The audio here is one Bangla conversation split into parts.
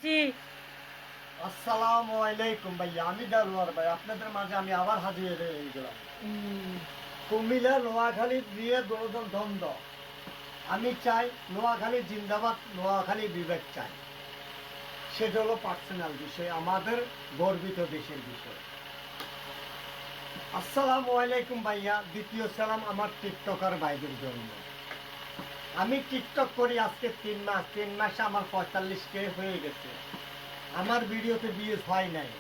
জি। আসসালামু আলাইকুম ভাইয়া, আমি দেলোয়ার ভাই, আপনাদের মাঝে আমি আবার হাজির হয়ে গেলাম। হুম। কুমিল্লা নোয়াখালী নিয়ে দুজন দ্বন্দ্ব। আমি চাই নোয়াখালী জিন্দাবাদ, নোয়াখালী বিবেক চাই। সেটা হলো পার্সোনাল বিষয়, আমাদের গর্বিত দেশের বিষয়। আসসালামু আলাইকুম ভাইয়া, দ্বিতীয় সালাম আমার টিকটকার ভাইদের জন্য। আমি টিকটক করি আজকে 3 মাস, 3 মাসে আমার 45K হয়ে গেছে। আমার ভিডিওতে ভিউজ হয় নাই।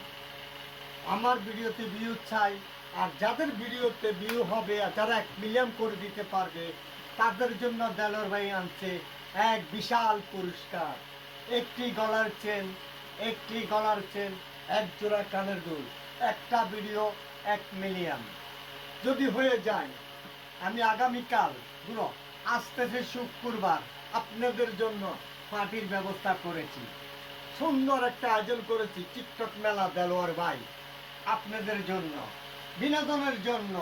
আমার ভিডিওতে ভিউ চাই, আর যাদের ভিডিওতে ভিউ হবে আর যারা 1 মিলিয়ন করে দিতে পারবে তাদের জন্য দেলোয়ার ভাই আনছে এক বিশাল পুরস্কার। একটি গলার চেন, এক জোড়া কানের দুল, একটা ভিডিও 1 মিলিয়ন যদি হয়ে যায়, আমি আগামীকাল গুলো আসতেছে শুক্রবার আপনাদের জন্য পার্টির ব্যবস্থা করেছি। সুন্দর একটা আয়োজন করেছি, টিকটক মেলা দেলোয়ার ভাই আপনাদের জন্য, বিনোদনের জন্য।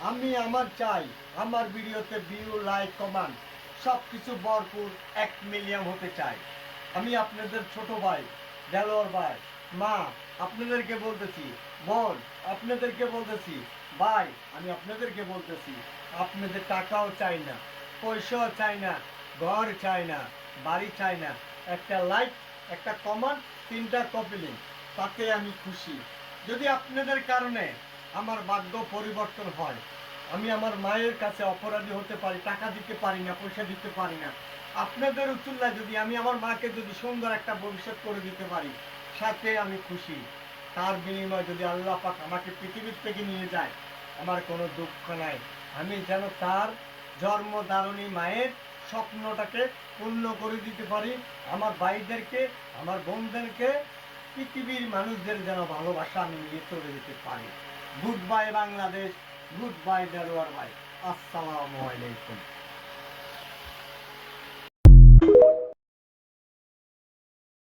আমি আমার চাই আমার ভিডিওতে ভিউ, লাইক, কমেন্ট সবকিছু ভরপুর 1 মিলিয়ন হতে চাই। আমি আপনাদের ছোট ভাই দেলোয়ার ভাই, মা আপনাদেরকে বলতেছি, বোন আপনাদেরকে বলতেছি, ভাই আমি আপনাদেরকে বলতেছি, আপনাদের টাকাও চাই না, পয়সাও চাই না, ঘর চাই না, বাড়ি চাই না, একটা লাইক, একটা কমেন্ট, 3টা কপি লিঙ্ক, তাতে আমি খুশি। যদি আপনাদের কারণে আমার ভাগ্য পরিবর্তন হয়, আমি আমার মায়ের কাছে অপরাধী হতে পারি, টাকা দিতে পারি না, পয়সা দিতে পারি না, আপনাদের উচ্চল্লায় যদি আমি আমার মাকে যদি সুন্দর একটা ভবিষ্যৎ করে দিতে পারি, সাথে আমি খুশি। তার বিনিময়ে যদি আল্লাহ পাক আমাকে পৃথিবীর থেকে নিয়ে যায়, আমার কোনো দুঃখ নাই। আমি যেন তার জন্মধারণী মায়ের স্বপ্নটাকে পূর্ণ করে দিতে পারি। আমার ভাইদেরকে, আমার বোনদেরকে, পৃথিবীর মানুষদের যেন ভালোবাসা আমি নিয়ে চলে যেতে পারি। Good bye Bangladesh, good bye Delwar ভাই, আসসালামু আলাইকুম।